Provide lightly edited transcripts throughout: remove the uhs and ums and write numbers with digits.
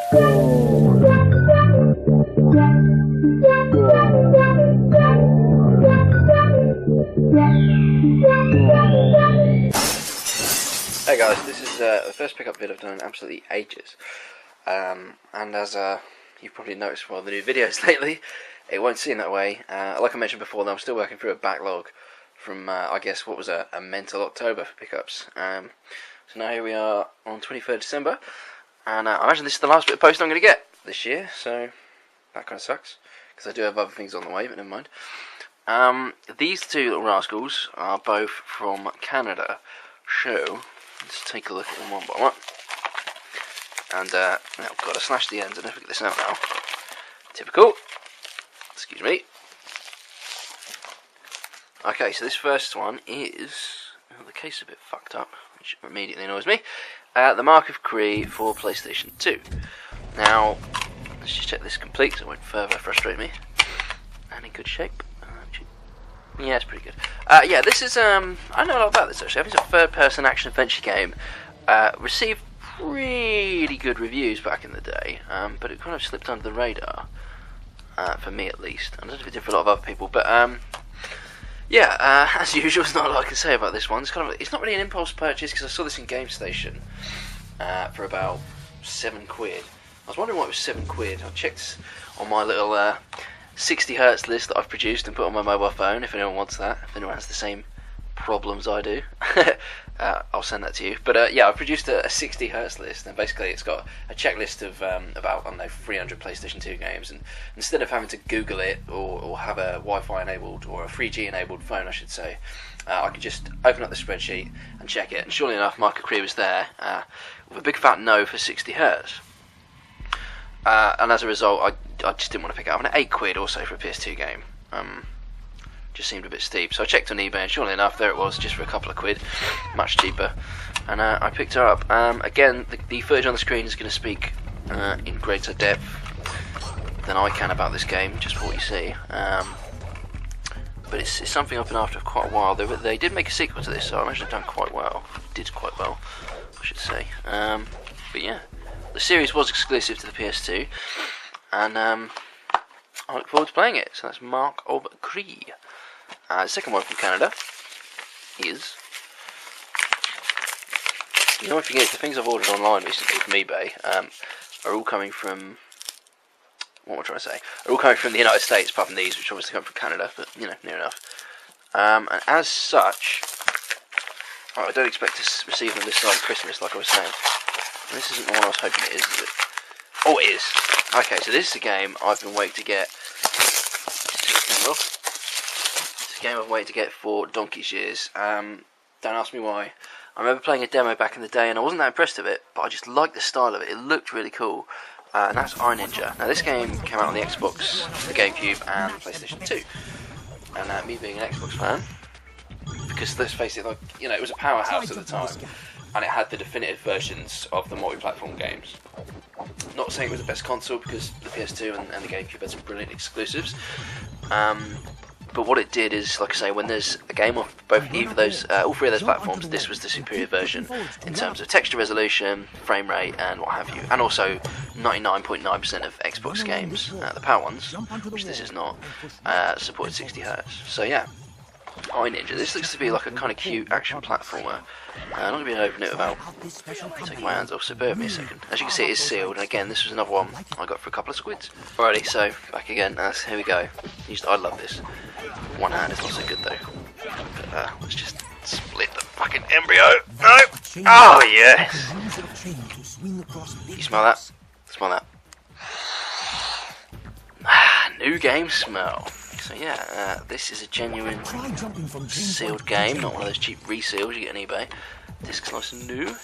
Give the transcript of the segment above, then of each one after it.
Hey guys, this is the first pickup vid I've done in absolutely ages, and as you've probably noticed from all the new videos lately, it won't seem that way. Like I mentioned before, though, I'm still working through a backlog from, I guess, what was a mental October for pickups. So now here we are on 23rd December, and I imagine this is the last bit of post I'm going to get this year, so that kind of sucks, because I do have other things on the way, but never mind. These two little rascals are both from Canada, so let's take a look at them one by one. And, oh god, I slashed the ends, I don't figure this out now. Typical. Excuse me. Okay, so this first one is, the case is a bit fucked up, which immediately annoys me. The Mark of Cree for PlayStation 2. Now, let's just check this complete so it won't further frustrate me. And in good shape. Yeah, it's pretty good. Yeah, this is, I know a lot about this actually. I think it's a third-person action-adventure game. Received really good reviews back in the day, but it kind of slipped under the radar. For me at least. I don't know if it did for a lot of other people, but, yeah, as usual, there's not a lot I can say about this one. It's not really an impulse purchase, because I saw this in GameStation for about £7. I was wondering why it was £7. I checked on my little 60Hz list that I've produced and put on my mobile phone, if anyone wants that, if anyone has the same problems I do. I'll send that to you. But yeah, I've produced a 60Hz list, and basically it's got a checklist of about, I don't know, 300 PlayStation 2 games, and instead of having to Google it or have a Wi-Fi enabled or a 3G enabled phone, I should say, I could just open up the spreadsheet and check it, and surely enough, Mark of Cree was there with a big fat no for 60Hz. And as a result, I just didn't want to pick it up. And £8 also for a PS2 game. Just seemed a bit steep. So I checked on eBay, and surely enough, there it was, just for a couple of quid. Much cheaper. And I picked her up. Again, the footage on the screen is going to speak in greater depth than I can about this game, just for what you see. But it's something I've been after for quite a while. They did make a sequel to this, so I imagine they've done quite well. Did quite well, I should say. But yeah. The series was exclusive to the PS2, and I look forward to playing it. So that's Mark of Cree. The second one from Canada is, you know, if you get the things I've ordered online recently from eBay are all coming from, what am I trying to say? Are all coming from the United States, apart from these, which obviously come from Canada, but you know, near enough. And as such, I don't expect to receive them this side of Christmas, like I was saying. This isn't the one I was hoping it is it? Oh, it is! Okay, so this is a game I've been waiting to get. It's a game I've waited to get for donkey's years. Don't ask me why. I remember playing a demo back in the day, and I wasn't that impressed with it, but I just liked the style of it. It looked really cool. And that's Iron Ninja. Now, this game came out on the Xbox, the GameCube, and PlayStation 2. And me being an Xbox fan, because let's face it, like, you know, it was a powerhouse at the time. And it had the definitive versions of the multi-platform games. Not saying it was the best console, because the PS2 and the GameCube had some brilliant exclusives. But what it did is, like I say, when there's a game off either those, all three of those platforms, this was the superior version in terms of texture resolution, frame rate, and what have you. And also 99.9% of Xbox games, the power ones, which this is not, supported 60Hz. So yeah. Iron Ninja. This looks to be like a kind of cute action platformer. I'm not going to be able to open it without taking my hands off, so bear with me a second. As you can see, it is sealed, and again, this was another one I got for a couple of squids. Alrighty, so, back again. Here we go. I love this. One hand is not so good, though. But, let's just split the fucking embryo. No! Oh, yes! You smell that? Smell that. New game smell. So yeah, this is a genuine sealed game, not one of those cheap reseals you get on eBay. Disc's nice and new,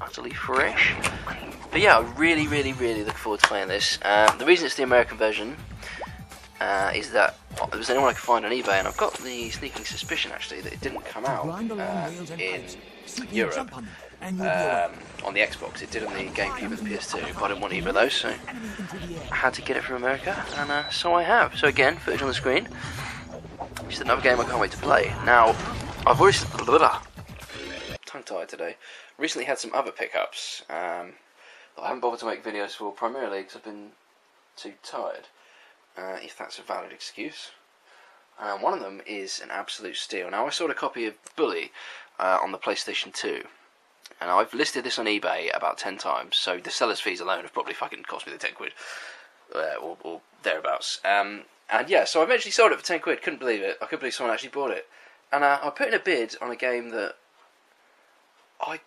utterly fresh. But yeah, I really look forward to playing this. The reason it's the American version is that there was anyone I could find on eBay, and I've got the sneaking suspicion actually that it didn't come out in Europe on the Xbox. It did on the GameCube and the PS2, but I didn't want either of those, so I had to get it from America, and so I have. So again, footage on the screen. Just another game I can't wait to play. Now, I've already tongue-tied today. Recently had some other pickups. that I haven't bothered to make videos for, primarily because I've been too tired, if that's a valid excuse. One of them is an absolute steal. Now, I sold a copy of Bully on the PlayStation 2, and I've listed this on eBay about 10 times, so the seller's fees alone have probably fucking cost me the 10 quid, or thereabouts. And yeah, so I eventually sold it for 10 quid, couldn't believe it. I couldn't believe someone actually bought it. And I put in a bid on a game that I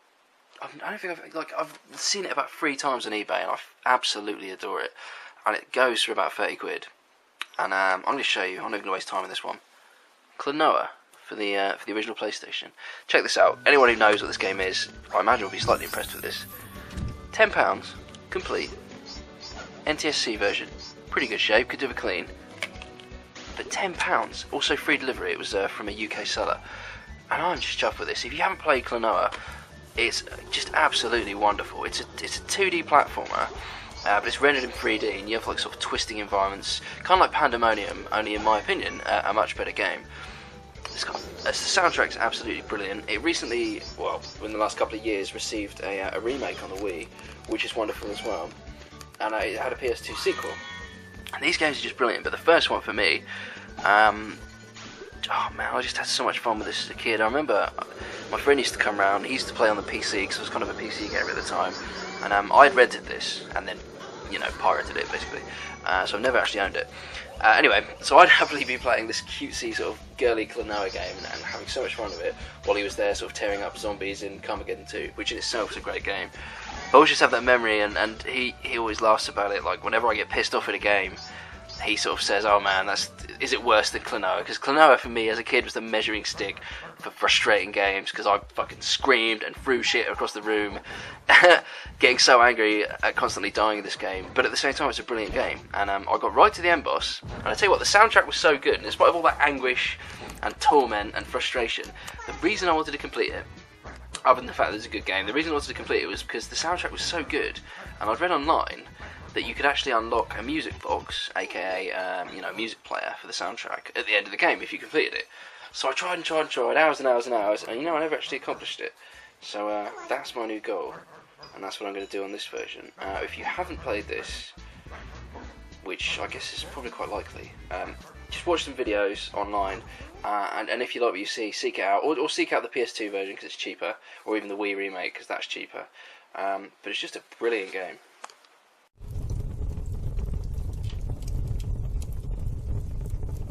don't think I've seen it about 3 times on eBay, and I absolutely adore it. And it goes for about 30 quid. And I'm going to show you. I'm not going to waste time on this one. Klonoa for the original PlayStation. Check this out. Anyone who knows what this game is, I imagine will be slightly impressed with this. £10, complete, NTSC version, pretty good shape. Could do a clean. But £10, also free delivery. It was from a UK seller, and I'm just chuffed with this. If you haven't played Klonoa, it's just absolutely wonderful. It's a 2D platformer. But it's rendered in 3D, and you have like sort of twisting environments, kind of like Pandemonium, only in my opinion, a much better game. The soundtrack's absolutely brilliant. It recently, well, in the last couple of years, received a remake on the Wii, which is wonderful as well. And it had a PS2 sequel. And these games are just brilliant, but the first one for me, oh man, I just had so much fun with this as a kid. I remember my friend used to come round, he used to play on the PC, because I was kind of a PC gamer at the time. And I'd rented this, and then, pirated it, basically. So I've never actually owned it. Anyway, so I'd happily be playing this cutesy, sort of girly Klonoa game, and having so much fun with it, while he was there sort of tearing up zombies in Carmageddon 2, which in itself is a great game. But I always just have that memory, and he always laughs about it. Like, whenever I get pissed off at a game, he sort of says, oh man, is it worse than Klonoa? Because Klonoa for me as a kid was the measuring stick for frustrating games, because I fucking screamed and threw shit across the room, getting so angry at constantly dying in this game. But at the same time, it's a brilliant game, and I got right to the end boss, and I tell you what, the soundtrack was so good, and in spite of all that anguish and torment and frustration, the reason I wanted to complete it, other than the fact that it's a good game, the reason I wanted to complete it was because the soundtrack was so good, and I'd read online that you could actually unlock a music box, aka music player for the soundtrack at the end of the game if you completed it. So I tried, hours and hours and hours, and I never actually accomplished it. So that's my new goal, and that's what I'm going to do on this version. If you haven't played this, which I guess is probably quite likely, just watch some videos online, and if you like what you see, seek it out, or seek out the PS2 version because it's cheaper, or even the Wii remake because that's cheaper. But it's just a brilliant game.